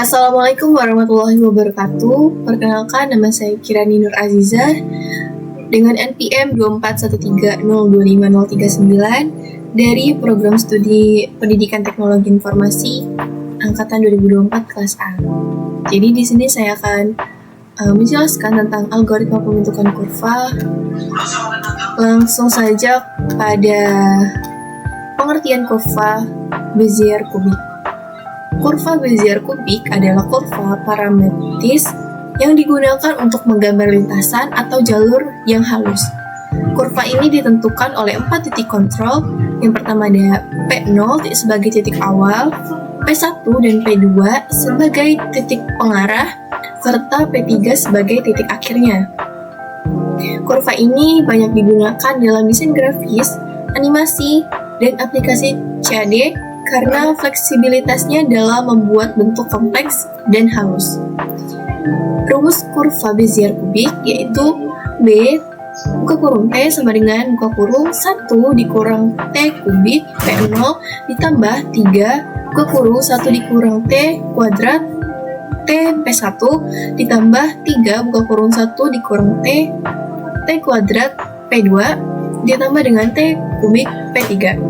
Assalamualaikum warahmatullahi wabarakatuh. Perkenalkan, nama saya Kirani Nur Azizah dengan NPM 241302539 dari Program Studi Pendidikan Teknologi Informasi Angkatan 2024 kelas A. Jadi di sini saya akan menjelaskan tentang algoritma pembentukan kurva. Langsung saja pada pengertian kurva Bezier kubik. Kurva Bezier kubik adalah kurva parametris yang digunakan untuk menggambar lintasan atau jalur yang halus. Kurva ini ditentukan oleh 4 titik kontrol. Yang pertama ada P0 sebagai titik awal, P1 dan P2 sebagai titik pengarah, serta P3 sebagai titik akhirnya. Kurva ini banyak digunakan dalam desain grafis, animasi, dan aplikasi CAD karena fleksibilitasnya dalam membuat bentuk kompleks dan halus. Rumus kurva Bezier kubik yaitu B buka kurung T sama dengan buka kurung 1 dikurang T kubik P0 ditambah 3 buka kurung 1 dikurang T kuadrat T P1 ditambah 3 buka kurung 1 dikurang T kuadrat P2 ditambah dengan T kubik P3.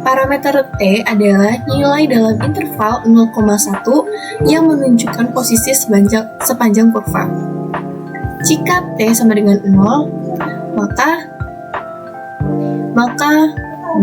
Parameter T adalah nilai dalam interval 0,1 yang menunjukkan posisi sepanjang kurva. Jika T sama dengan 0, maka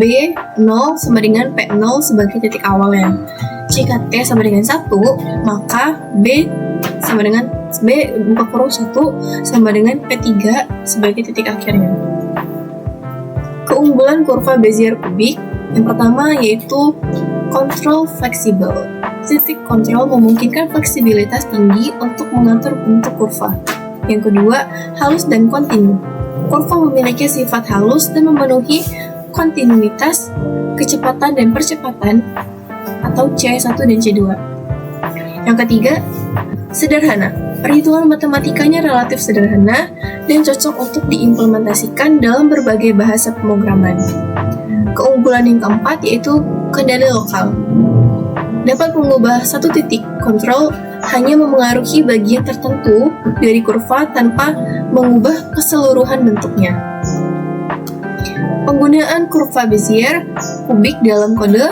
B 0 sama dengan P0 sebagai titik awalnya. Jika T sama dengan 1, maka B buka kurung 1 sama dengan P3 sebagai titik akhirnya. Keunggulan kurva Bezier kubik yang pertama yaitu kontrol fleksibel. Titik kontrol memungkinkan fleksibilitas tinggi untuk mengatur bentuk kurva. Yang kedua, halus dan kontinu. Kurva memiliki sifat halus dan memenuhi kontinuitas, kecepatan dan percepatan atau C1 dan C2. Yang ketiga, sederhana. Perhitungan matematikanya relatif sederhana dan cocok untuk diimplementasikan dalam berbagai bahasa pemrograman. Keunggulan yang keempat yaitu kendali lokal. Dapat mengubah satu titik kontrol hanya memengaruhi bagian tertentu dari kurva tanpa mengubah keseluruhan bentuknya. Penggunaan kurva Bezier kubik dalam kode.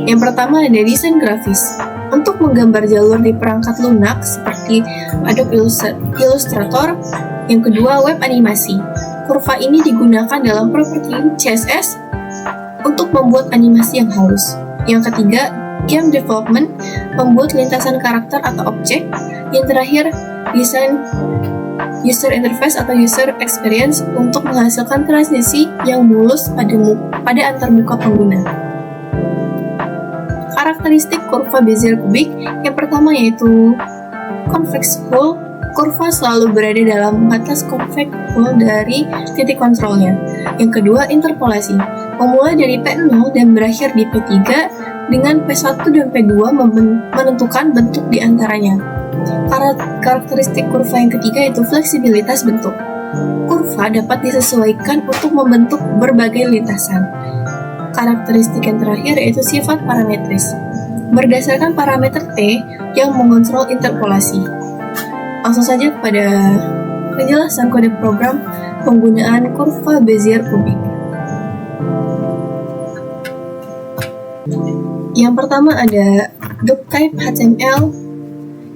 Yang pertama ada desain grafis. Untuk menggambar jalur di perangkat lunak seperti Adobe Illustrator. Yang kedua web animasi. Kurva ini digunakan dalam properti CSS untuk membuat animasi yang halus. Yang ketiga, game development, membuat lintasan karakter atau objek. Yang terakhir, desain user interface atau user experience untuk menghasilkan transisi yang mulus pada antar muka pengguna. Karakteristik kurva Bezier kubik yang pertama yaitu convex hull. Kurva selalu berada dalam batas convex hull dari titik kontrolnya. Yang kedua, interpolasi. Memulai dari P0 dan berakhir di P3 dengan P1 dan P2 menentukan bentuk di antaranya. Karakteristik kurva yang ketiga yaitu fleksibilitas bentuk. Kurva dapat disesuaikan untuk membentuk berbagai lintasan. Karakteristik yang terakhir yaitu sifat parametris. Berdasarkan parameter T yang mengontrol interpolasi. Langsung saja kepada penjelasan kode program penggunaan kurva Bezier kubik. Yang pertama ada doctype HTML,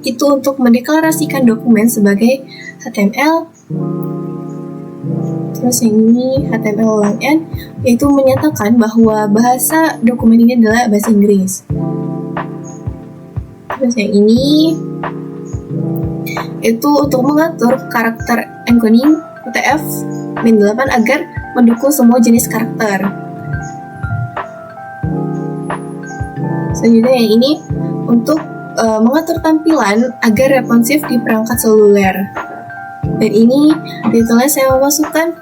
itu untuk mendeklarasikan dokumen sebagai HTML. Terus yang ini HTML_N, yaitu menyatakan bahwa bahasa dokumen ini adalah bahasa Inggris. Terus yang ini itu untuk mengatur karakter encoding UTF-8 agar mendukung semua jenis karakter. Selanjutnya yang ini untuk mengatur tampilan agar responsif di perangkat seluler. Dan ini detailnya saya memasukkan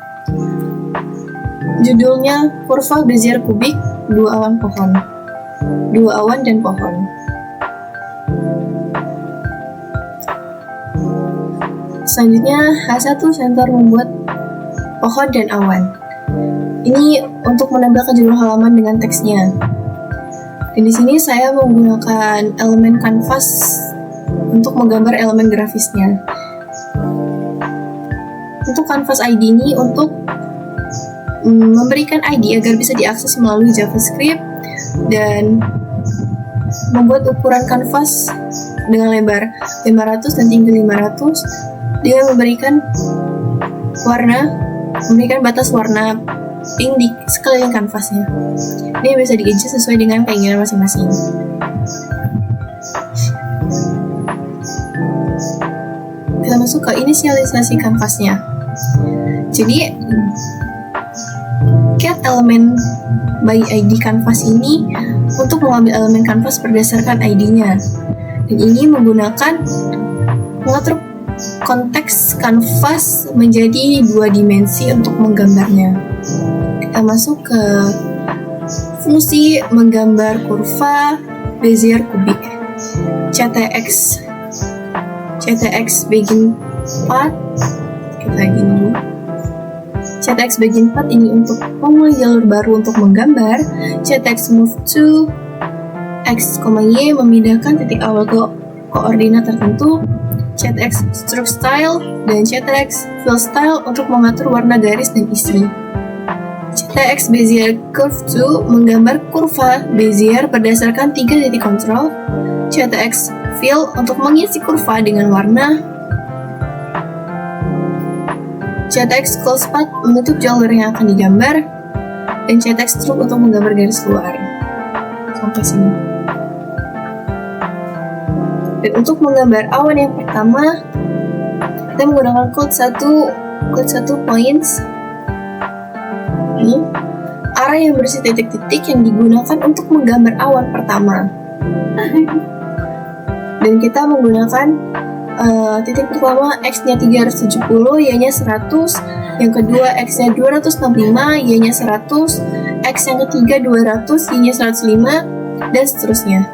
judulnya kurva Bezier kubik 2 awan dan pohon. Selanjutnya H1 sensor membuat pohon dan awan. Ini untuk menambahkan judul halaman dengan teksnya. Dan di sini saya menggunakan elemen kanvas untuk menggambar elemen grafisnya. Untuk kanvas ID ini untuk memberikan ID agar bisa diakses melalui JavaScript dan membuat ukuran kanvas dengan lebar 500 dan tinggi 500 dengan memberikan batas warna pink di sekeliling kanvasnya. Ini bisa di-adjust sesuai dengan keinginan masing-masing. Kita masuk ke inisialisasi kanvasnya. Jadi get element by ID kanvas ini untuk mengambil elemen kanvas berdasarkan ID-nya. Dan ini mengatur konteks kanvas menjadi 2 dimensi untuk menggambarnya. Kita masuk ke fungsi menggambar kurva Bezier kubik. CTX begin path. Kita gini. CTX begin path ini untuk memulai jalur baru untuk menggambar. CTX move to X, Y memindahkan titik awal ke koordinat tertentu. CTX stroke style dan CTX fill style untuk mengatur warna garis dan isi. CTX Bezier curve to menggambar kurva Bezier berdasarkan 3 titik kontrol. CTX fill untuk mengisi kurva dengan warna. CTX close path menutup jalur yang akan digambar, dan CTX stroke untuk menggambar garis luar. Sampai sini. Dan untuk menggambar awan yang pertama, kita menggunakan code 1 points. Ini arah yang berisi titik-titik yang digunakan untuk menggambar awan pertama. Dan kita menggunakan titik pertama X-nya 370, Y-nya 100, yang kedua X-nya 265, Y-nya 100, X yang ketiga 200, Y-nya 105, dan seterusnya.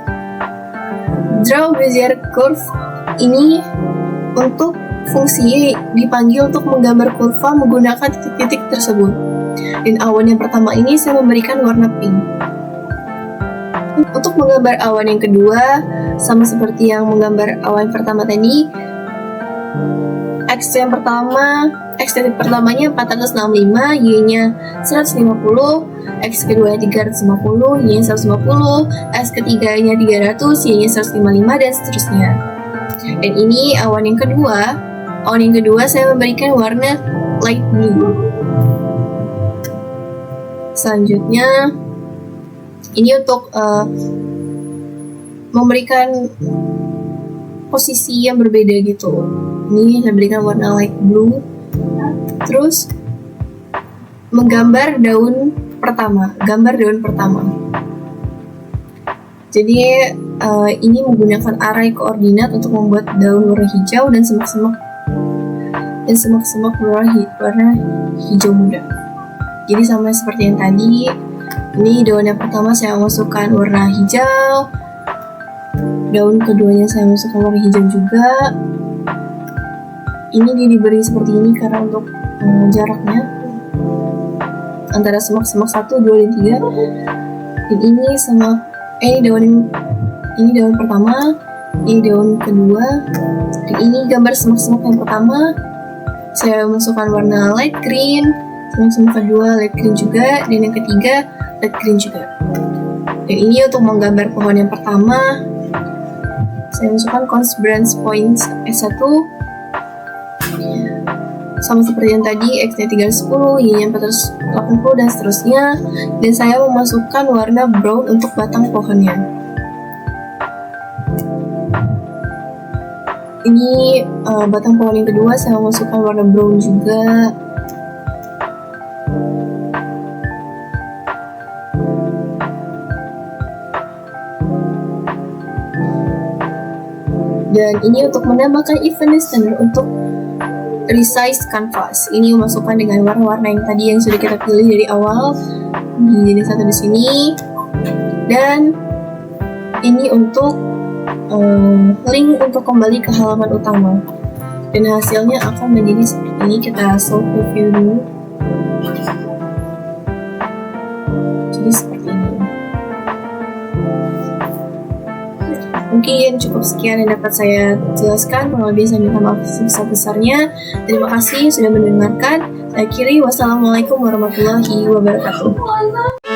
Draw Bezier curve ini untuk fungsi dipanggil untuk menggambar kurva menggunakan titik-titik tersebut. Dan awan yang pertama ini saya memberikan warna pink. Untuk menggambar awan yang kedua, sama seperti yang menggambar awan pertama tadi, X titik pertamanya 465, Y-nya 150, X keduanya 350, Y-nya 150, X ketiganya 300, Y-nya 155, dan seterusnya. Dan ini awan yang kedua saya memberikan warna light blue. Selanjutnya, ini untuk memberikan posisi yang berbeda gitu. Ini saya berikan warna light blue. Terus menggambar daun pertama. Jadi ini menggunakan array koordinat untuk membuat daun warna hijau dan semak-semak warna hijau muda. Jadi sama seperti yang tadi, ini daun yang pertama saya masukkan warna hijau, daun keduanya saya masukkan warna hijau juga. Ini dia diberi seperti ini karena untuk jaraknya antara semak-semak 1, 2, dan 3. Dan ini daun pertama, ini daun kedua, dan ini gambar semak-semak yang pertama. Saya masukkan warna light green, semak-semak kedua light green juga, dan yang ketiga light green juga. Dan ini untuk menggambar pohon yang pertama, saya masukkan cons branch points S1, sama seperti yang tadi, X-nya 310, Y-nya 480, dan seterusnya. Dan saya memasukkan warna brown untuk batang pohonnya. Ini batang pohon yang kedua, saya memasukkan warna brown juga. Dan ini untuk menambahkan event listener untuk resize canvas. Ini memasukkan dengan warna-warna yang tadi yang sudah kita pilih dari awal di jenis satu di sini. Dan ini untuk link untuk kembali ke halaman utama. Dan hasilnya akan menjadi seperti ini. Kita solve review dulu. Jadi seperti ini. Mungkin cukup sekian yang dapat saya jelaskan. Kurang lebih saya minta maaf sebesar-besarnya. Terima kasih sudah mendengarkan. Saya akhiri, wassalamualaikum warahmatullahi wabarakatuh.